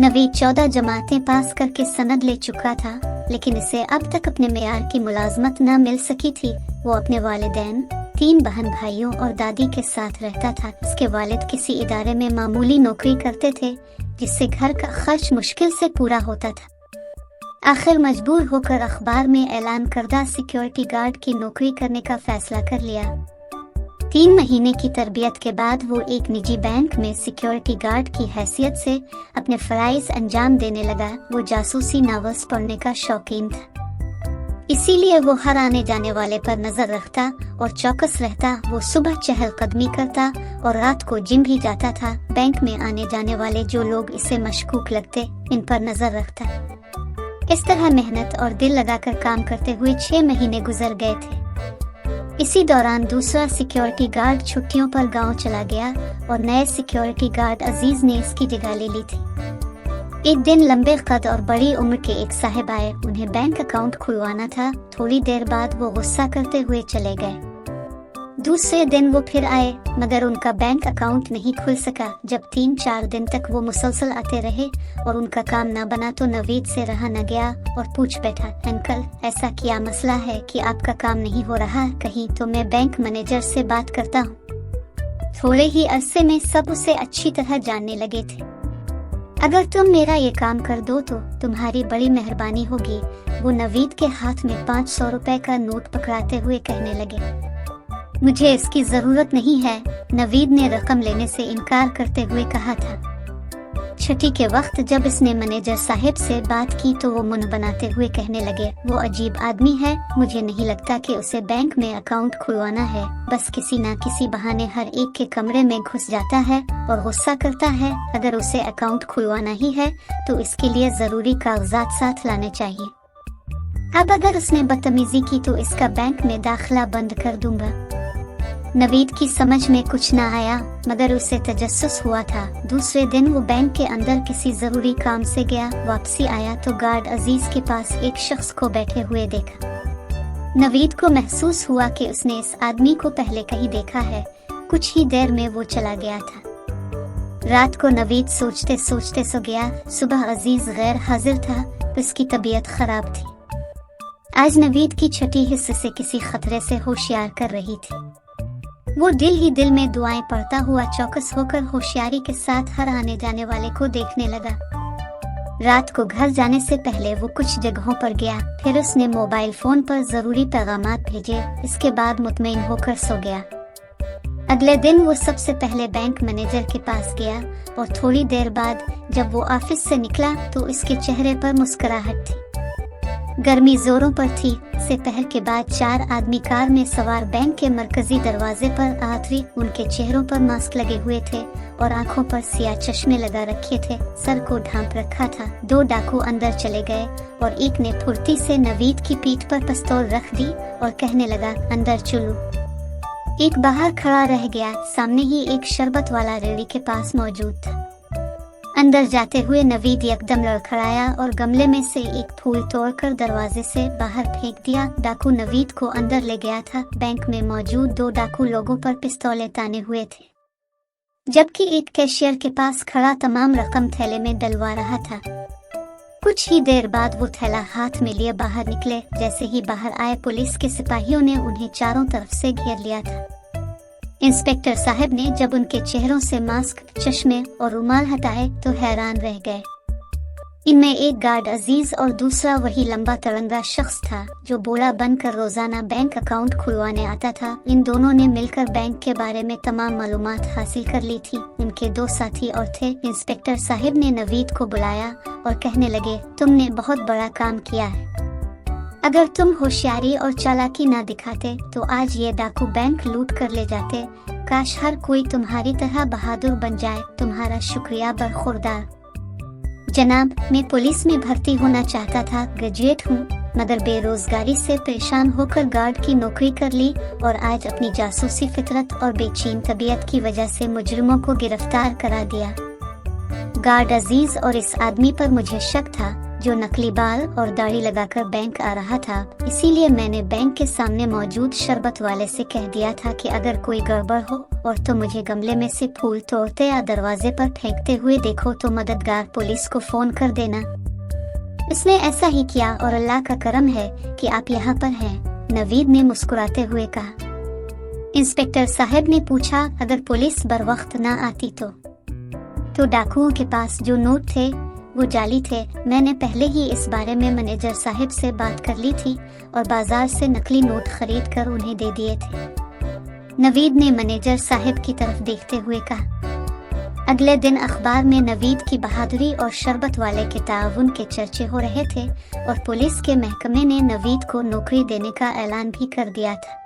नवीद 14 जमातें पास करके सनद ले चुका था, लेकिन इसे अब तक अपने मेयार की मुलाजमत न मिल सकी थी। वो अपने वालिदैन, 3 बहन भाइयों और दादी के साथ रहता था। उसके वालिद किसी इदारे में मामूली नौकरी करते थे, जिससे घर का खर्च मुश्किल से पूरा होता था। आखिर मजबूर होकर अखबार में ऐलान करदा सिक्योरिटी गार्ड की नौकरी करने का फैसला कर लिया। 3 महीने की तरबियत के बाद वो एक निजी बैंक में सिक्योरिटी गार्ड की हैसियत से अपने फराइज अंजाम देने लगा। वो जासूसी नॉवेल्स पढ़ने का शौकीन था, इसीलिए वो हर आने जाने वाले पर नजर रखता और चौकस रहता। वो सुबह चहलकदमी करता और रात को जिम भी जाता था। बैंक में आने जाने वाले जो लोग इसे मशकूक लगते, इन पर नजर रखता। इस तरह मेहनत और दिल लगाकर काम करते हुए 6 महीने गुजर गए थे। इसी दौरान दूसरा सिक्योरिटी गार्ड छुट्टियों पर गांव चला गया और नए सिक्योरिटी गार्ड अजीज ने इसकी जगह ले ली थी। एक दिन लंबे कद और बड़ी उम्र के एक साहब आए। उन्हें बैंक अकाउंट खुलवाना था। थोड़ी देर बाद वो गुस्सा करते हुए चले गए। दूसरे दिन वो फिर आए, मगर उनका बैंक अकाउंट नहीं खुल सका। जब 3-4 दिन तक वो मुसलसल आते रहे और उनका काम न बना तो नवीद से रहा न गया और पूछ बैठा, अंकल ऐसा क्या मसला है कि आपका काम नहीं हो रहा? कहीं तो मैं बैंक मैनेजर से बात करता हूँ। थोड़े ही अरसे में सब उसे अच्छी तरह जानने लगे थे। अगर तुम मेरा ये काम कर दो तो तुम्हारी बड़ी मेहरबानी होगी। वो नवीद के हाथ में 500 रुपए का नोट पकड़ाते हुए कहने लगे, मुझे इसकी जरूरत नहीं है। नवीद ने रकम लेने से इनकार करते हुए कहा था। छठी के वक्त जब इसने मैनेजर साहब से बात की तो वो मुंह बनाते हुए कहने लगे, वो अजीब आदमी है। मुझे नहीं लगता कि उसे बैंक में अकाउंट खुलवाना है। बस किसी ना किसी बहाने हर एक के कमरे में घुस जाता है और गुस्सा करता है। अगर उसे अकाउंट खुलवाना ही है तो इसके लिए जरूरी कागजात साथ लाने चाहिए। अब अगर उसने बदतमीजी की तो इसका बैंक में दाखिला बंद कर दूंगा। नवीद की समझ में कुछ न आया, मगर उसे तजस्सुस हुआ था। दूसरे दिन वो बैंक के अंदर किसी जरूरी काम से गया। वापसी आया तो गार्ड अजीज के पास एक शख्स को बैठे हुए देखा। नवीद को महसूस हुआ कि उसने इस आदमी को पहले कहीं देखा है। कुछ ही देर में वो चला गया था। रात को नवीद सोचते सोचते सो गया। सुबह अजीज गैर हाजिर था, उसकी तबीयत खराब थी। आज नवीद की छठी हिस्से से किसी खतरे से होशियार कर रही थी। वो दिल ही दिल में दुआएं पढ़ता हुआ चौकस होकर होशियारी के साथ हर आने जाने वाले को देखने लगा। रात को घर जाने से पहले वो कुछ जगहों पर गया। फिर उसने मोबाइल फोन पर जरूरी पैगामात भेजे। इसके बाद मुतमईन होकर सो गया। अगले दिन वो सबसे पहले बैंक मैनेजर के पास गया और थोड़ी देर बाद जब वो ऑफिस से निकला तो इसके चेहरे पर मुस्कुराहट थी। गर्मी जोरों पर थी। दोपहर के बाद 4 आदमी कार में सवार बैंक के मरकजी दरवाजे पर आतरी। उनके चेहरों पर मास्क लगे हुए थे और आंखों पर सियाह चश्मे लगा रखे थे। सर को ढांप रखा था। 2 डाकू अंदर चले गए और एक ने फुर्ती से नवीद की पीठ पर पिस्तौल रख दी और कहने लगा, अंदर चलो। एक बाहर खड़ा रह गया। सामने ही एक शरबत वाला रेड़ी के पास मौजूद था। अंदर जाते हुए नवीद एकदम लड़खड़ाया और गमले में से एक फूल तोड़कर दरवाजे से बाहर फेंक दिया। डाकू नवीद को अंदर ले गया था। बैंक में मौजूद 2 डाकू लोगों पर पिस्तौलें ताने हुए थे, जबकि एक कैशियर के पास खड़ा तमाम रकम थैले में डलवा रहा था। कुछ ही देर बाद वो थैला हाथ में लिए बाहर निकले। जैसे ही बाहर आए पुलिस के सिपाहियों ने उन्हें चारों तरफ से घेर लिया था। इंस्पेक्टर साहब ने जब उनके चेहरों से मास्क, चश्मे और रुमाल हटाए तो हैरान रह गए। इनमें एक गार्ड अजीज और दूसरा वही लंबा तरंगा शख्स था जो बोला बनकर रोजाना बैंक अकाउंट खुलवाने आता था। इन दोनों ने मिलकर बैंक के बारे में तमाम मालूमात हासिल कर ली थी। इनके 2 साथी और थे। इंस्पेक्टर साहब ने नवीद को बुलाया और कहने लगे, तुमने बहुत बड़ा काम किया है। अगर तुम होशियारी और चालाकी ना दिखाते तो आज ये डाकू बैंक लूट कर ले जाते। काश हर कोई तुम्हारी तरह बहादुर बन जाए। तुम्हारा शुक्रिया बरखुरदार। जनाब, मैं पुलिस में भर्ती होना चाहता था। ग्रेजुएट हूँ, मगर बेरोजगारी से परेशान होकर गार्ड की नौकरी कर ली और आज अपनी जासूसी फितरत और बेचैन तबीयत की वजह से मुजरिमों को गिरफ्तार करा दिया। गार्ड अजीज और इस आदमी पर मुझे शक था। जो नकली बाल और दाढ़ी लगाकर बैंक आ रहा था। इसीलिए मैंने बैंक के सामने मौजूद शरबत वाले से कह दिया था कि अगर कोई गड़बड़ हो और तो मुझे गमले में से फूल तोड़ते या दरवाजे पर फेंकते हुए देखो तो मददगार पुलिस को फोन कर देना। उसने ऐसा ही किया और अल्लाह का करम है कि आप यहाँ पर हैं, नवीद ने मुस्कुराते हुए कहा। इंस्पेक्टर साहब ने पूछा, अगर पुलिस बर वक्त न आती तो डाकुओं के पास जो नोट थे वो जाली थे। मैंने पहले ही इस बारे में मैनेजर साहब से बात कर ली थी और बाजार से नकली नोट खरीद कर उन्हें दे दिए थे, नवीद ने मैनेजर साहब की तरफ देखते हुए कहा। अगले दिन अखबार में नवीद की बहादुरी और शरबत वाले के ताउन के चर्चे हो रहे थे और पुलिस के महकमे ने नवीद को नौकरी देने का ऐलान भी कर दिया था।